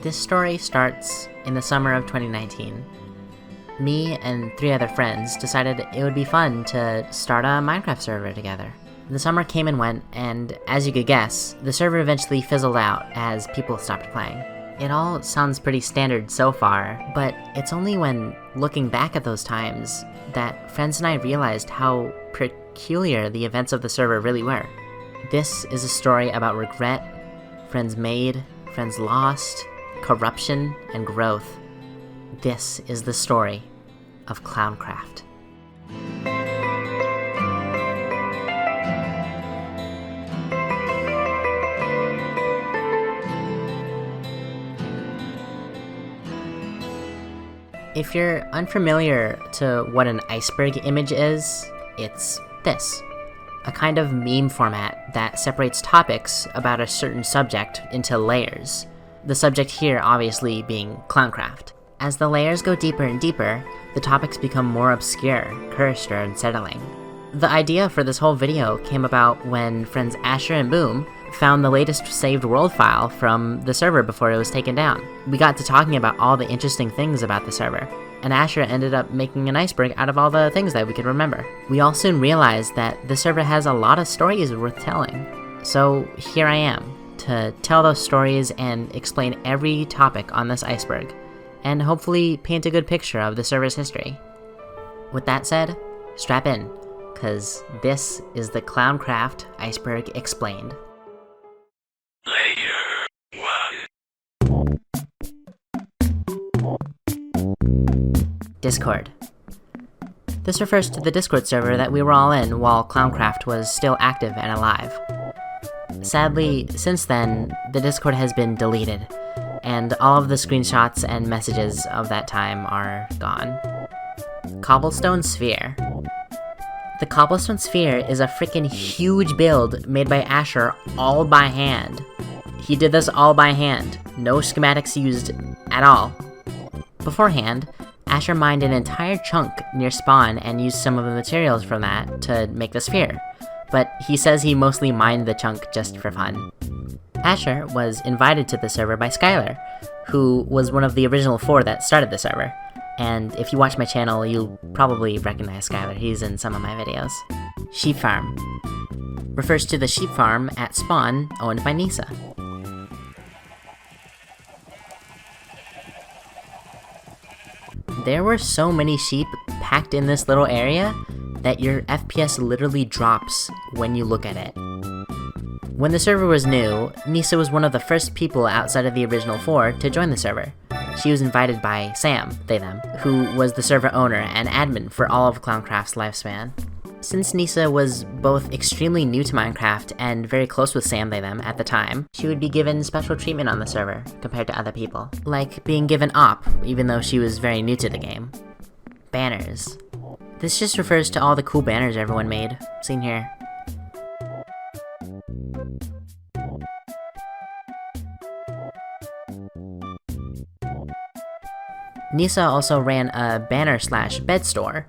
This story starts in the summer of 2019. Me and 3 other friends decided it would be fun to start a Minecraft server together. The summer came and went, and as you could guess, the server eventually fizzled out as people stopped playing. It all sounds pretty standard so far, but it's only when looking back at those times that friends and I realized how peculiar the events of the server really were. This is a story about regret, friends made, friends lost, corruption, and growth. This is the story of Clowncraft. If you're unfamiliar to what an iceberg image is, it's this. A kind of meme format that separates topics about a certain subject into layers. The subject here obviously being Clowncraft. As the layers go deeper and deeper, the topics become more obscure, cursed, or unsettling. The idea for this whole video came about when friends Asher and Boom found the latest saved world file from the server before it was taken down. We got to talking about all the interesting things about the server, and Asher ended up making an iceberg out of all the things that we could remember. We all soon realized that the server has a lot of stories worth telling. So here I am, to tell those stories and explain every topic on this iceberg, and hopefully paint a good picture of the server's history. With that said, strap in, cause this is the Clowncraft Iceberg Explained. Layer 1. Discord. This refers to the Discord server that we were all in while Clowncraft was still active and alive. Sadly, since then, the Discord has been deleted, and all of the screenshots and messages of that time are gone. Cobblestone Sphere. The Cobblestone Sphere is a freaking huge build made by Asher all by hand. He did this all by hand, no schematics used at all. Beforehand, Asher mined an entire chunk near spawn and used some of the materials from that to make the sphere, but he says he mostly mined the chunk just for fun. Asher was invited to the server by Skylar, who was one of the original 4 that started the server, and if you watch my channel, you'll probably recognize Skylar, he's in some of my videos. Sheep Farm refers to the sheep farm at spawn owned by Nisa. There were so many sheep packed in this little area that your FPS literally drops when you look at it. When the server was new, Nisa was one of the first people outside of the original 4 to join the server. She was invited by Sam, they/them, who was the server owner and admin for all of Clowncraft's lifespan. Since Nisa was both extremely new to Minecraft and very close with Sam, they/them at the time, she would be given special treatment on the server compared to other people, like being given op, even though she was very new to the game. Banners. This just refers to all the cool banners everyone made, seen here. Nisa also ran a banner/bed store.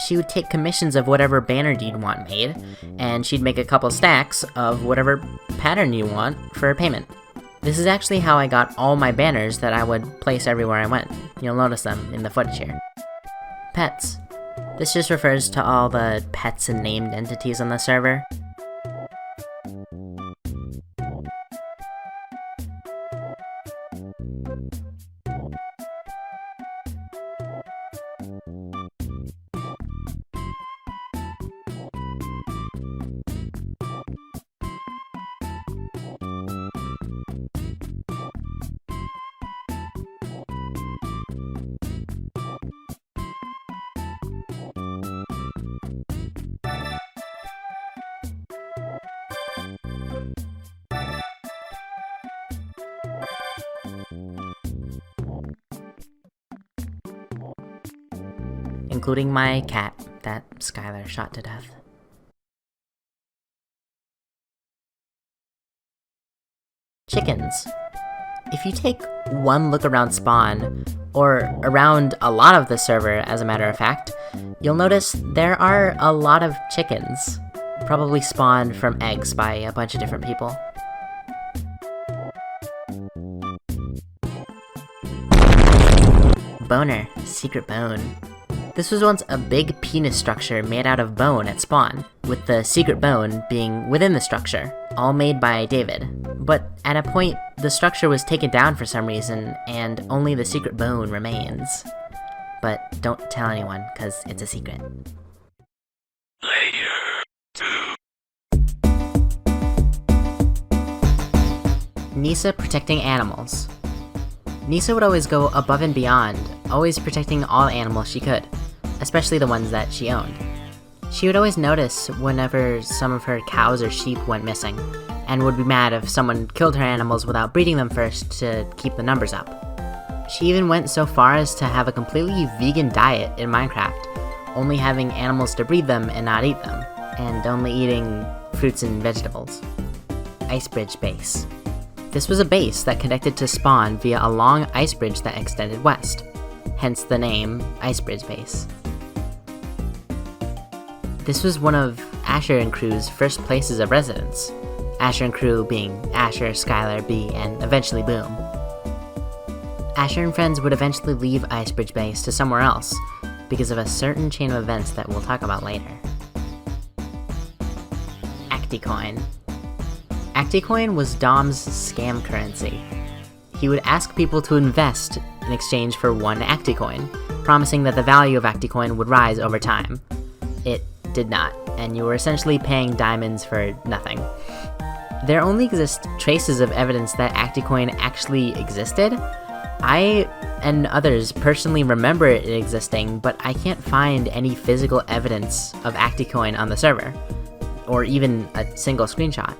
She would take commissions of whatever banner you'd want made, and she'd make a couple stacks of whatever pattern you want for payment. This is actually how I got all my banners that I would place everywhere I went. You'll notice them in the footage here. Pets. This just refers to all the pets and named entities on the server. Including my cat that Skylar shot to death. Chickens. If you take one look around spawn, or around a lot of the server as a matter of fact, you'll notice there are a lot of chickens, probably spawned from eggs by a bunch of different people. boner, secret bone. This was once a big penis structure made out of bone at spawn, with the secret bone being within the structure, all made by David. But at a point, the structure was taken down for some reason, and only the secret bone remains. But don't tell anyone, cause it's a secret. Nisa protecting animals. Nisa would always go above and beyond, always protecting all animals she could, especially the ones that she owned. She would always notice whenever some of her cows or sheep went missing, and would be mad if someone killed her animals without breeding them first to keep the numbers up. She even went so far as to have a completely vegan diet in Minecraft, only having animals to breed them and not eat them, and only eating fruits and vegetables. Icebridge base. This was a base that connected to spawn via a long ice bridge that extended west, hence the name Icebridge Base. This was one of Asher and crew's first places of residence, Asher and crew being Asher, Skylar, B, and eventually Boom. Asher and friends would eventually leave Icebridge Base to somewhere else because of a certain chain of events that we'll talk about later. acticoin. acticoin was Dom's scam currency. He would ask people to invest in exchange for one acticoin, promising that the value of acticoin would rise over time. It did not, and you were essentially paying diamonds for nothing. There only exist traces of evidence that acticoin actually existed. I and others personally remember it existing, but I can't find any physical evidence of acticoin on the server, or even a single screenshot.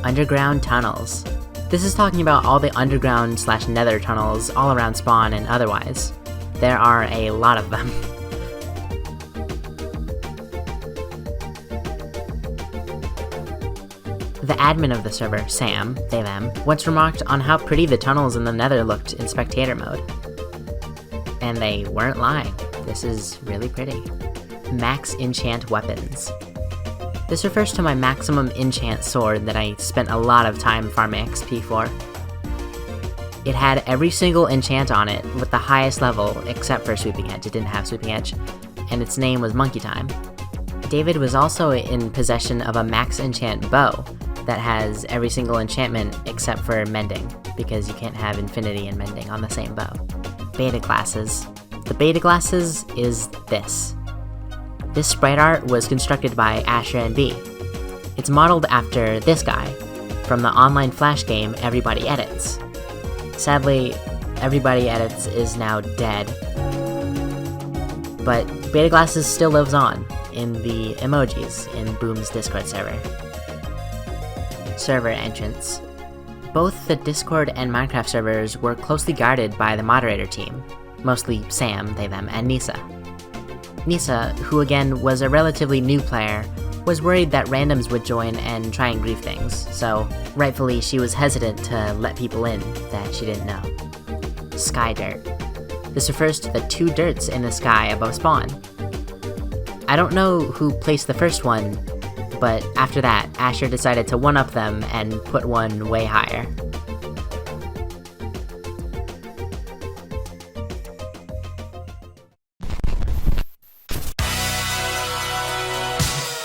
Underground tunnels. This is talking about all the underground / nether tunnels all around spawn and otherwise. There are a lot of them. The admin of the server, Sam, they them, once remarked on how pretty the tunnels in the nether looked in spectator mode. And they weren't lying. This is really pretty. Max enchant weapons. This refers to my maximum enchant sword that I spent a lot of time farming XP for. It had every single enchant on it with the highest level except for Sweeping Edge. It didn't have Sweeping Edge, and its name was Monkey Time. David was also in possession of a max enchant bow that has every single enchantment except for Mending, because you can't have Infinity and Mending on the same bow. Beta classes. The beta classes is this. This sprite art was constructed by Asher and B. It's modeled after this guy, from the online flash game Everybody Edits. Sadly, Everybody Edits is now dead, but Beta Glasses still lives on in the emojis in Boom's Discord server. Server entrance. Both the Discord and Minecraft servers were closely guarded by the moderator team, mostly Sam, they them, and Nisa. Nisa, who again was a relatively new player, was worried that randoms would join and try and grief things, so rightfully she was hesitant to let people in that she didn't know. Sky dirt. This refers to the 2 dirts in the sky above spawn. I don't know who placed the first one, but after that, Asher decided to one-up them and put one way higher.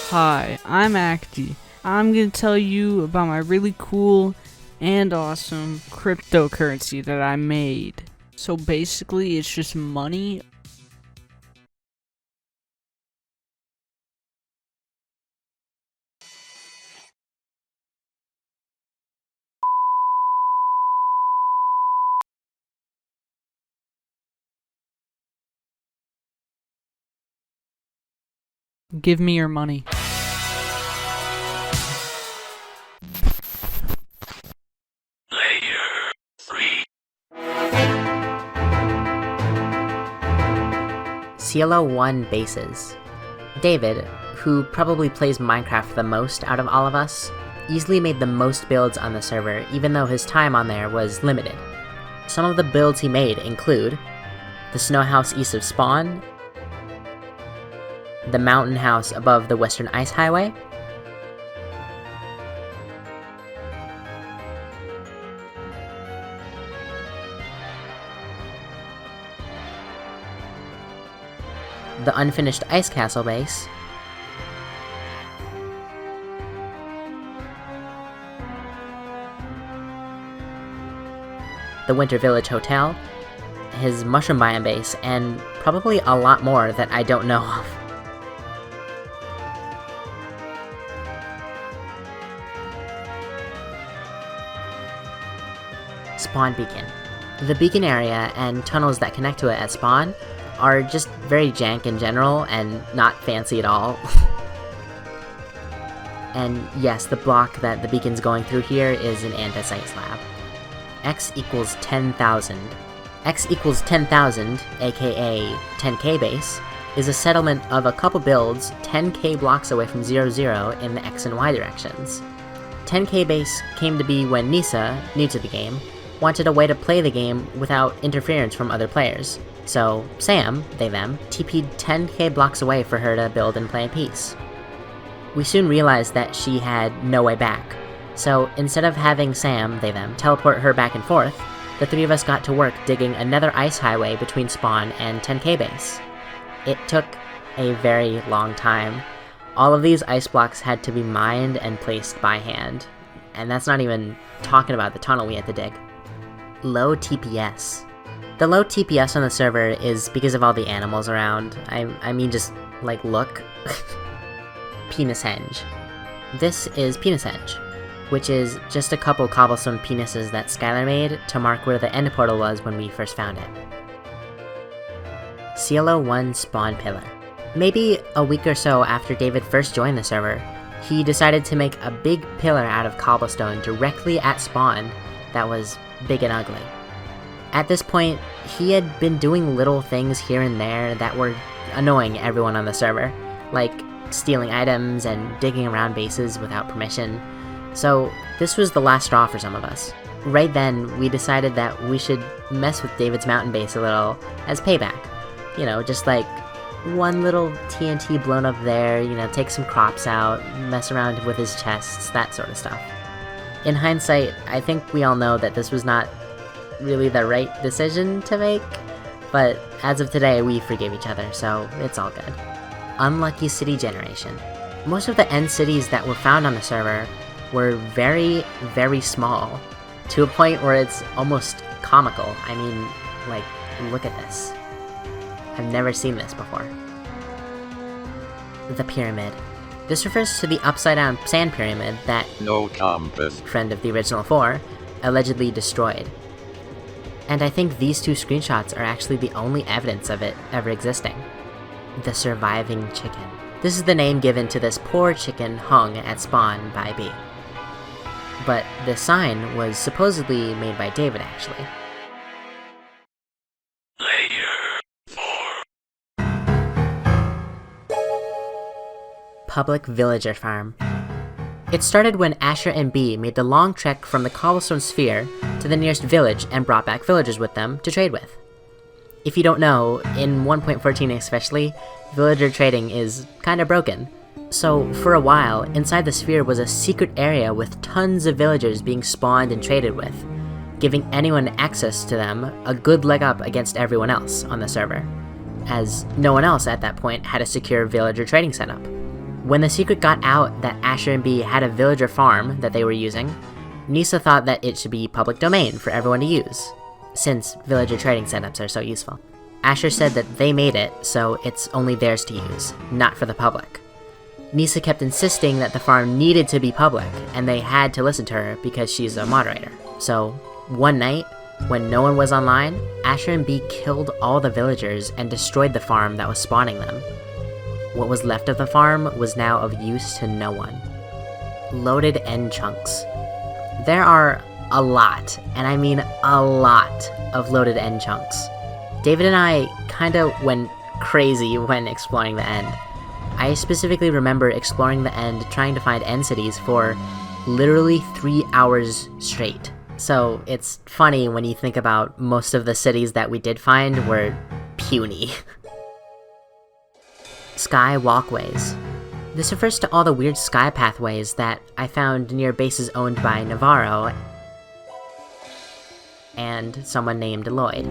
Hi, I'm Acti. I'm going to tell you about my really cool and awesome cryptocurrency that I made. So basically, it's just money. Give me your money. CLO 1 bases. David, who probably plays Minecraft the most out of all of us, easily made the most builds on the server even though his time on there was limited. Some of the builds he made include the snow house east of spawn, the mountain house above the Western Ice Highway, the unfinished Ice Castle base, the Winter Village Hotel, his Mushroom Biome base, and probably a lot more that I don't know of. Spawn Beacon. The beacon area and tunnels that connect to it at spawn are just very jank in general and not fancy at all. And yes, the block that the beacon's going through here is an andesite slab. X equals 10,000. X equals 10,000, aka 10k base, is a settlement of a couple builds 10k blocks away from 0-0 in the X and Y directions. 10k base came to be when Nisa, new to the game, wanted a way to play the game without interference from other players. So Sam, they-them, TP'd 10k blocks away for her to build and play in peace. We soon realized that she had no way back, so instead of having Sam, they-them, teleport her back and forth, the three of us got to work digging another ice highway between spawn and 10k base. It took a very long time. All of these ice blocks had to be mined and placed by hand, and that's not even talking about the tunnel we had to dig. Low TPS. The low TPS on the server is because of all the animals around. I mean just, like, look. Penis Henge. This is Penis Henge, which is just a couple cobblestone penises that Skylar made to mark where the end portal was when we first found it. CLO1 Spawn Pillar. Maybe a week or so after David first joined the server, he decided to make a big pillar out of cobblestone directly at spawn that was big and ugly. At this point, he had been doing little things here and there that were annoying everyone on the server, like stealing items and digging around bases without permission, so this was the last straw for some of us. Right then, we decided that we should mess with David's mountain base a little as payback. You know, just like one little TNT blown up there, you know, take some crops out, mess around with his chests, that sort of stuff. In hindsight, I think we all know that this was not really the right decision to make, but as of today, we forgive each other, so it's all good. Unlucky city generation. Most of the end cities that were found on the server were very, very small, to a point where it's almost comical. I mean, like, look at this. I've never seen this before. The Pyramid. This refers to the upside-down sand pyramid that No compass. friend of the original 4 allegedly destroyed. And I think these two screenshots are actually the only evidence of it ever existing. The Surviving Chicken. This is the name given to this poor chicken hung at spawn by B. But the sign was supposedly made by David, actually. Public Villager Farm. It started when Asher and B made the long trek from the cobblestone sphere to the nearest village and brought back villagers with them to trade with. If you don't know, in 1.14 especially, villager trading is kinda broken. So for a while, inside the sphere was a secret area with tons of villagers being spawned and traded with, giving anyone access to them a good leg up against everyone else on the server, as no one else at that point had a secure villager trading setup. When the secret got out that Asher and B had a villager farm that they were using, Nisa thought that it should be public domain for everyone to use, since villager trading setups are so useful. Asher said that they made it, so it's only theirs to use, not for the public. Nisa kept insisting that the farm needed to be public, and they had to listen to her because she's a moderator. So, one night, when no one was online, Asher and B killed all the villagers and destroyed the farm that was spawning them. What was left of the farm was now of use to no one. Loaded end chunks. There are a lot, and I mean a lot, of loaded end chunks. David and I kinda went crazy when exploring the end. I specifically remember exploring the end trying to find end cities for literally 3 hours straight. So it's funny when you think about most of the cities that we did find were puny. Sky walkways. This refers to all the weird sky pathways that I found near bases owned by Navarro and someone named Lloyd.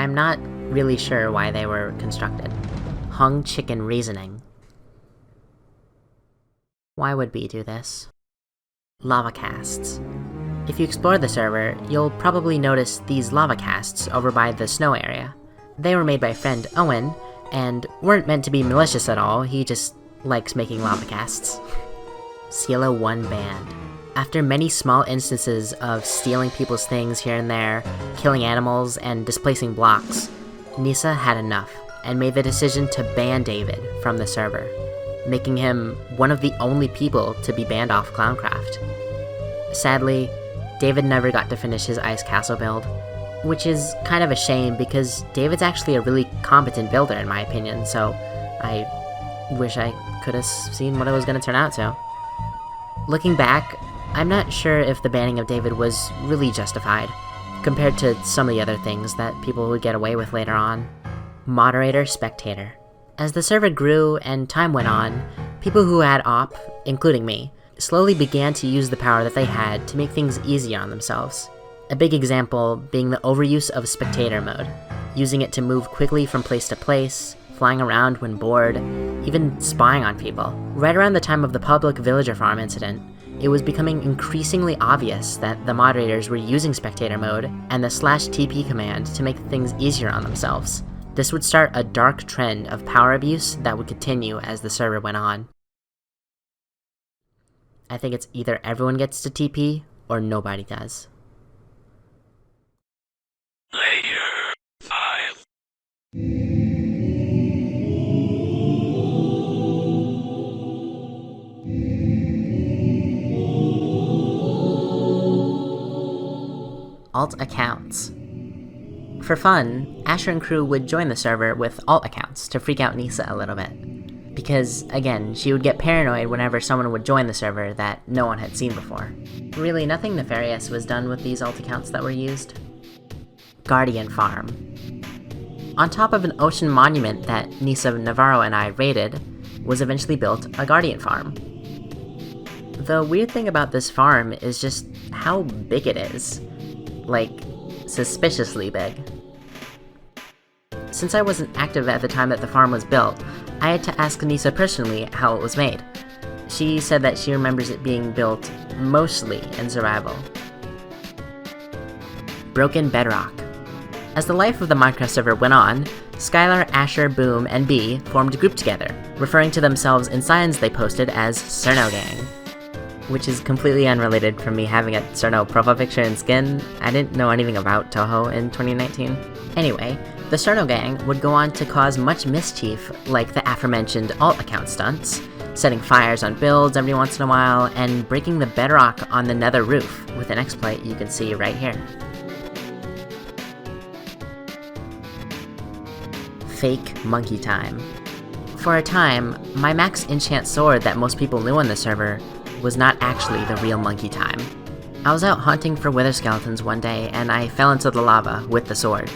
I'm not really sure why they were constructed. Hung chicken reasoning. Why would B do this? Lava casts. If you explore the server, you'll probably notice these lava casts over by the snow area. They were made by friend Owen, and weren't meant to be malicious at all, he just likes making lava casts. Cielo 1 banned. After many small instances of stealing people's things here and there, killing animals, and displacing blocks, Nisa had enough, and made the decision to ban David from the server, making him one of the only people to be banned off Clowncraft. Sadly, David never got to finish his Ice Castle build, which is kind of a shame because David's actually a really competent builder in my opinion, so I wish I could have seen what it was going to turn out to. Looking back, I'm not sure if the banning of David was really justified, compared to some of the other things that people would get away with later on. Moderator Spectator. As the server grew and time went on, people who had op, including me, slowly began to use the power that they had to make things easier on themselves. A big example being the overuse of Spectator mode, using it to move quickly from place to place, flying around when bored, even spying on people. Right around the time of the public villager farm incident, it was becoming increasingly obvious that the moderators were using Spectator mode and the /TP command to make things easier on themselves. This would start a dark trend of power abuse that would continue as the server went on. I think it's either everyone gets to TP, or nobody does. Layer 5. Alt accounts. For fun, Asher and crew would join the server with alt accounts to freak out Nisa a little bit. Because, again, she would get paranoid whenever someone would join the server that no one had seen before. Really, nothing nefarious was done with these alt accounts that were used. Guardian Farm. On top of an ocean monument that Nisa Navarro and I raided, was eventually built a Guardian Farm. The weird thing about this farm is just how big it is. Like, suspiciously big. Since I wasn't active at the time that the farm was built, I had to ask Nisa personally how it was made. She said that she remembers it being built mostly in survival. Broken Bedrock. As the life of the Minecraft server went on, Skylar, Asher, Boom, and B formed a group together, referring to themselves in signs they posted as Cerno Gang. Which is completely unrelated from me having a Cerno profile picture and skin. I didn't know anything about Toho in 2019. Anyway, the Cerno Gang would go on to cause much mischief, like the aforementioned alt account stunts, setting fires on builds every once in a while, and breaking the bedrock on the nether roof with an exploit you can see right here. Fake Monkey Time. For a time, my max enchant sword that most people knew on the server was not actually the real Monkey Time. I was out hunting for wither skeletons one day and I fell into the lava with the sword.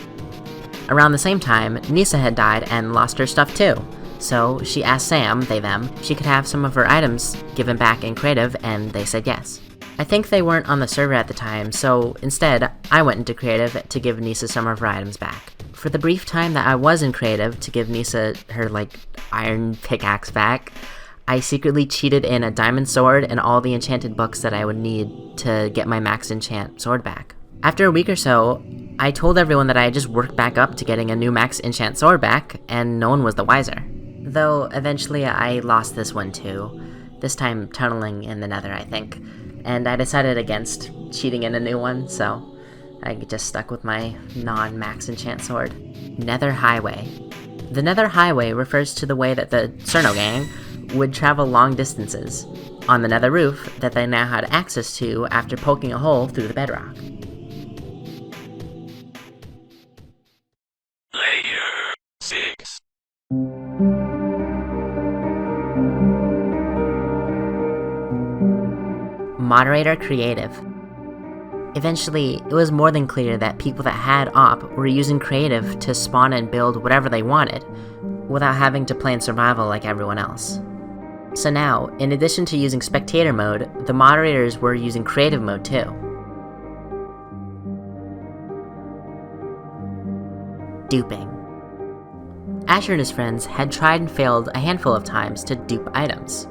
Around the same time, Nisa had died and lost her stuff too, so she asked Sam, they-them, she could have some of her items given back in creative, and they said yes. I think they weren't on the server at the time, so instead, I went into creative to give Nisa some of her items back. For the brief time that I was in creative to give Nisa her, iron pickaxe back, I secretly cheated in a diamond sword and all the enchanted books that I would need to get my max enchant sword back. After a week or so, I told everyone that I had just worked back up to getting a new max enchant sword back, and no one was the wiser. Though, eventually I lost this one too. This time tunneling in the nether, I think. And I decided against cheating in a new one, so I just stuck with my non-max enchant sword. Nether Highway. The Nether Highway refers to the way that the Cerno Gang would travel long distances, on the nether roof that they now had access to after poking a hole through the bedrock. Layer 6. Moderator Creative. Eventually, it was more than clear that people that had op were using creative to spawn and build whatever they wanted, without having to play in survival like everyone else. So now, in addition to using spectator mode, the moderators were using creative mode too. duping. Asher and his friends had tried and failed a handful of times to dupe items.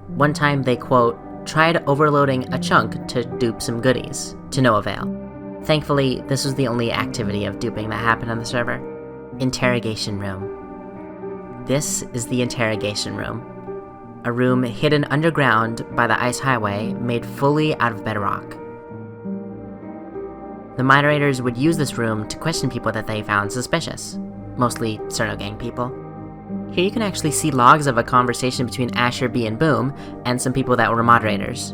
One time they, quote, tried overloading a chunk to dupe some goodies, to no avail. Thankfully, this was the only activity of duping that happened on the server. Interrogation room. This is the interrogation room. A room hidden underground by the ice highway made fully out of bedrock. The moderators would use this room to question people that they found suspicious, mostly Cerno Gang people. Here you can actually see logs of a conversation between Asher, B, and Boom, and some people that were moderators.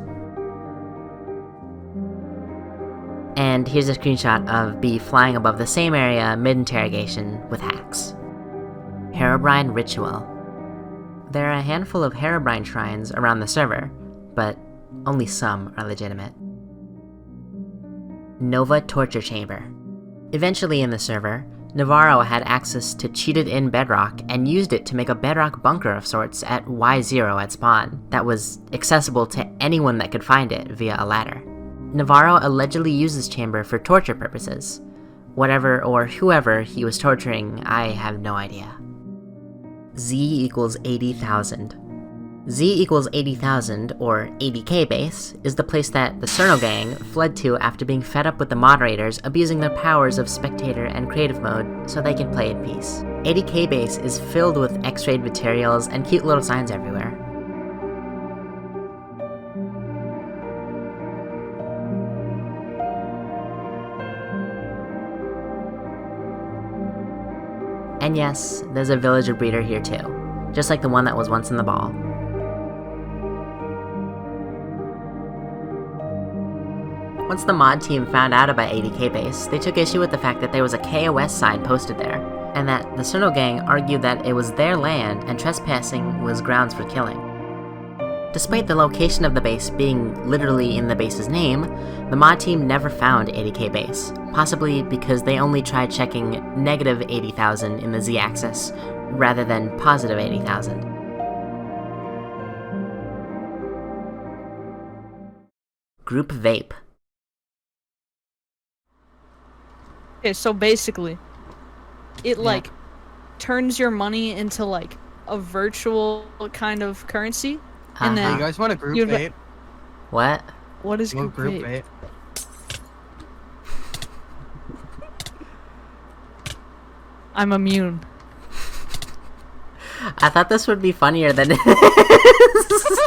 And here's a screenshot of B flying above the same area mid-interrogation with hacks. Herobrine Ritual. There are a handful of Herobrine shrines around the server, but only some are legitimate. Nova Torture Chamber. Eventually in the server, Navarro had access to cheated-in bedrock and used it to make a bedrock bunker of sorts at Y0 at spawn that was accessible to anyone that could find it via a ladder. Navarro allegedly used this chamber for torture purposes. Whatever or whoever he was torturing, I have no idea. Z equals 80,000. Z equals 80,000, or 80k base, is the place that the Cerno Gang fled to after being fed up with the moderators abusing their powers of spectator and creative mode so they can play in peace. 80k base is filled with x-rayed materials and cute little signs everywhere. And yes, there's a villager breeder here too, just like the one that was once in the ball. Once the mod team found out about 80k base, they took issue with the fact that there was a KOS sign posted there, and that the Cerno Gang argued that it was their land and trespassing was grounds for killing. Despite the location of the base being literally in the base's name, the mod team never found 80k base, possibly because they only tried checking negative 80,000 in the z-axis, rather than positive 80,000. Group Vape. Okay, so basically, it turns your money into like a virtual kind of currency, and then You guys want a group you'd- vape? What? what is You want group vape? I'm immune. I thought this would be funnier than it is.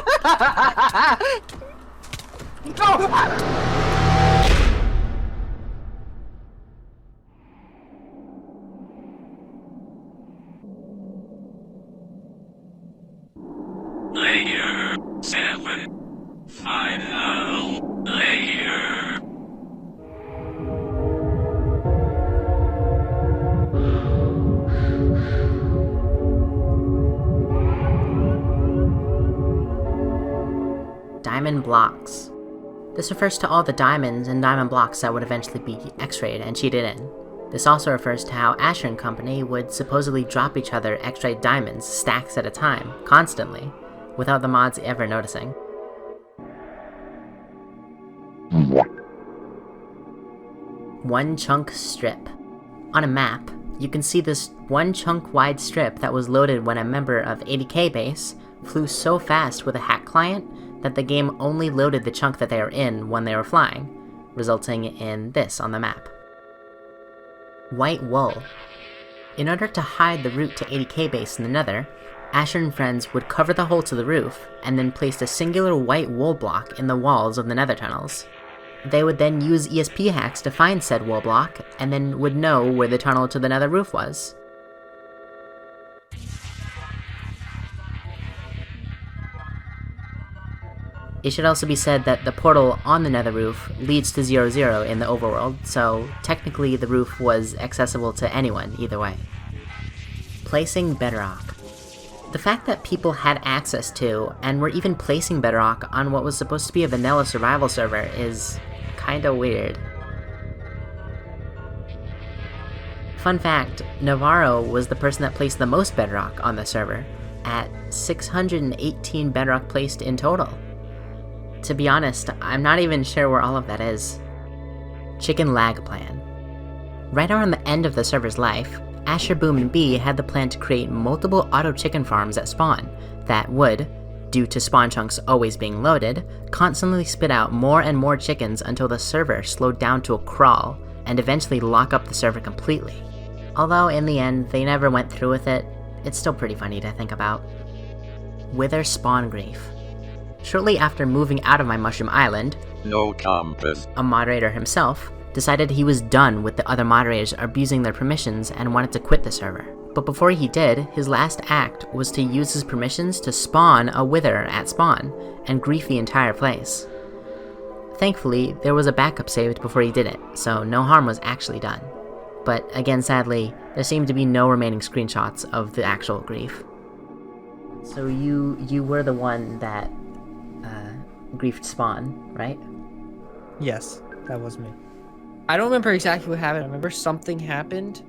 Layer 7. Final layer. Diamond blocks. This refers to all the diamonds and diamond blocks that would eventually be x-rayed and cheated in. This also refers to how Asher and company would supposedly drop each other x-rayed diamonds stacks at a time, constantly, without the mods ever noticing. One chunk strip. On a map, you can see this one chunk wide strip that was loaded when a member of 80k base flew so fast with a hack client that the game only loaded the chunk that they were in when they were flying, resulting in this on the map. White wool. In order to hide the route to 80k base in the nether, Asher and friends would cover the hole to the roof and then place a singular white wool block in the walls of the nether tunnels. They would then use ESP hacks to find said wool block, and then would know where the tunnel to the nether roof was. It should also be said that the portal on the nether roof leads to 0-0 in the overworld, so technically the roof was accessible to anyone either way. Placing bedrock. The fact that people had access to, and were even placing bedrock on what was supposed to be a vanilla survival server is kinda weird. Fun fact, Navarro was the person that placed the most bedrock on the server, at 618 bedrock placed in total. To be honest, I'm not even sure where all of that is. Chicken lag plan. Right around the end of the server's life, Asher, Boom, and Bee had the plan to create multiple auto chicken farms at spawn that would, due to spawn chunks always being loaded, constantly spit out more and more chickens until the server slowed down to a crawl, and eventually lock up the server completely. Although in the end, they never went through with it, it's still pretty funny to think about. Wither spawn grief. Shortly after moving out of my mushroom island, No compass. a moderator himself decided he was done with the other moderators abusing their permissions and wanted to quit the server. But before he did, his last act was to use his permissions to spawn a wither at spawn and grief the entire place. Thankfully, there was a backup saved before he did it, so no harm was actually done. But again, sadly, there seemed to be no remaining screenshots of the actual grief. So you were the one that griefed spawn, right? Yes, that was me. I don't remember exactly what happened. I remember something happened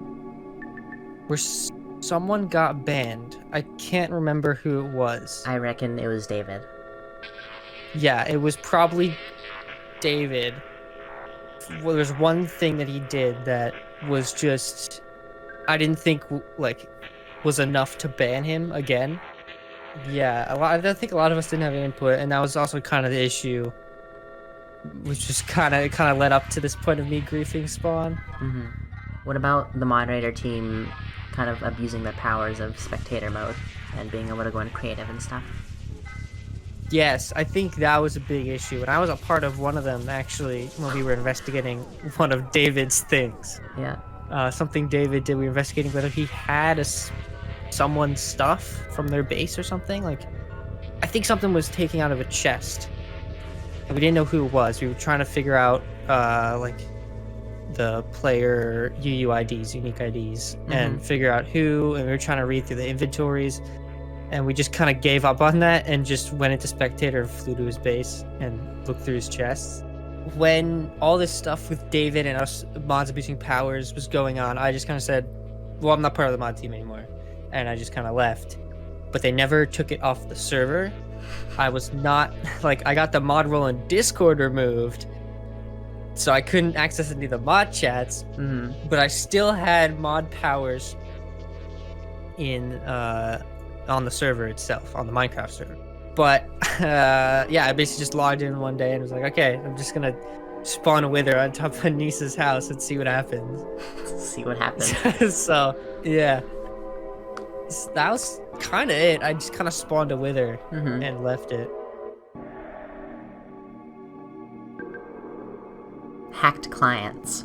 where someone got banned. I can't remember who it was. I reckon it was David. Yeah, it was probably David. Well, there's one thing that he did that was just, I didn't think was enough to ban him again. Yeah, I think a lot of us didn't have input, and that was also kind of the issue, which just kind of led up to this point of me griefing spawn. Mm-hmm. What about the moderator team kind of abusing their powers of spectator mode and being able to go in creative and stuff? Yes, I think that was a big issue, and I was a part of one of them actually when we were investigating one of David's things. Yeah. Something David did. We were investigating whether he had someone's stuff from their base or something. I think something was taken out of a chest. We didn't know who it was. We were trying to figure out the player UUIDs, unique IDs, and figure out who. And we were trying to read through the inventories, and we just kind of gave up on that and just went into spectator and flew to his base and looked through his chests. When all this stuff with David and us mods abusing powers was going on, I just kind of said, well, I'm not part of the mod team anymore. And I just kind of left. But they never took it off the server. I was not, I got the mod role in Discord removed, so I couldn't access any of the mod chats, but I still had mod powers on the server itself, on the Minecraft server. But, yeah, I basically just logged in one day and was like, okay, I'm just gonna spawn a wither on top of Nisa's house and see what happens. See what happens. So, yeah. That was kind of it. I just kind of spawned a wither and left it. Hacked clients.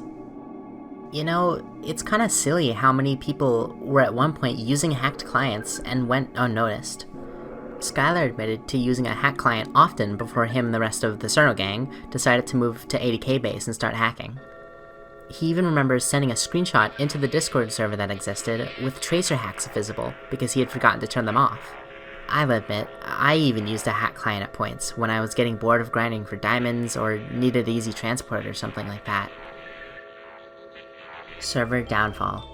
You know, it's kind of silly how many people were at one point using hacked clients and went unnoticed. Skylar admitted to using a hack client often before him and the rest of the Cerno gang decided to move to 80k base and start hacking. He even remembers sending a screenshot into the Discord server that existed with tracer hacks visible because he had forgotten to turn them off. I'll admit, I even used a hack client at points when I was getting bored of grinding for diamonds or needed easy transport or something like that. Server downfall.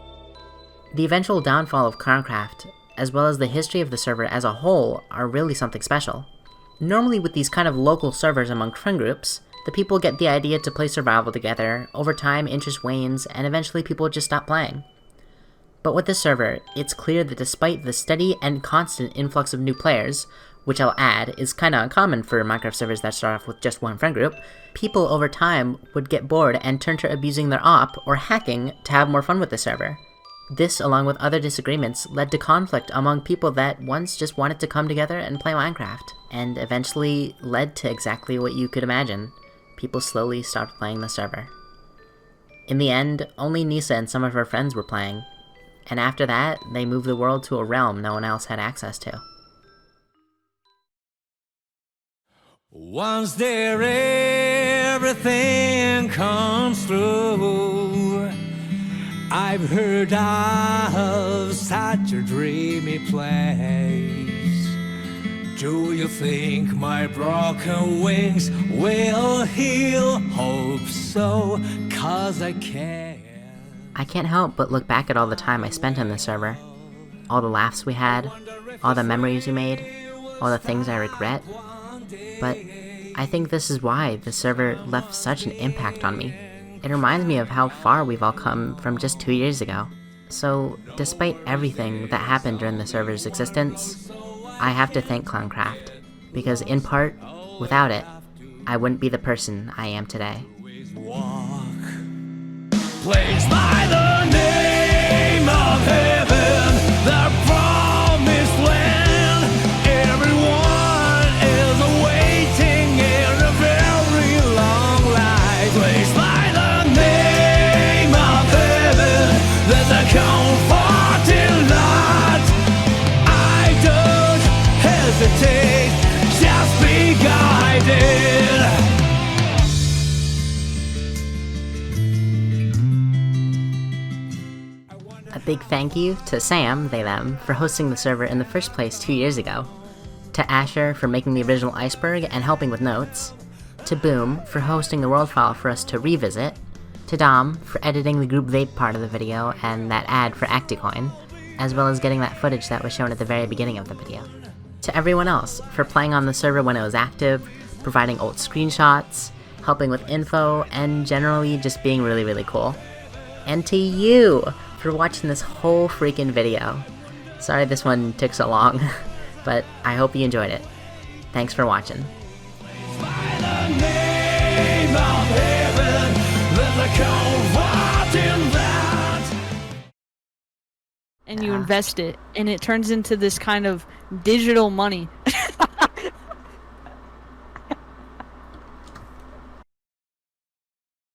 The eventual downfall of Clowncraft, as well as the history of the server as a whole, are really something special. Normally with these kind of local servers among friend groups, the people get the idea to play survival together, over time interest wanes, and eventually people just stop playing. But with this server, it's clear that despite the steady and constant influx of new players, which I'll add is kinda uncommon for Minecraft servers that start off with just one friend group, people over time would get bored and turn to abusing their op or hacking to have more fun with the server. This, along with other disagreements, led to conflict among people that once just wanted to come together and play Minecraft, and eventually led to exactly what you could imagine. People slowly stopped playing the server. In the end, only Nisa and some of her friends were playing, and after that, they moved the world to a realm no one else had access to. Once there everything comes through, I've heard of such a dreamy place. Do you think my broken wings will heal? Hope so, 'cause I can. I can't help but look back at all the time I spent on this server. All the laughs we had, all the memories we made, all the things I regret. But I think this is why the server left such an impact on me. It reminds me of how far we've all come from just 2 years ago. So, despite everything that happened during the server's existence, I have to thank Clowncraft, because in part, without it, I wouldn't be the person I am today. Placed by the name of heaven, the promised land. Everyone is awaiting in a very long line. Placed by the name of heaven, there's a comforting lot. I don't hesitate, just be guided. A big thank you to Sam, they them, for hosting the server in the first place 2 years ago, to Asher for making the original Iceberg and helping with notes, to Boom for hosting the world file for us to revisit, to Dom for editing the group vape part of the video and that ad for acticoin, as well as getting that footage that was shown at the very beginning of the video. To everyone else for playing on the server when it was active, providing old screenshots, helping with info, and generally just being really, really cool. And to you for watching this whole freaking video. Sorry this one took so long, but I hope you enjoyed it. Thanks for watching. And you invest it, and it turns into this kind of digital money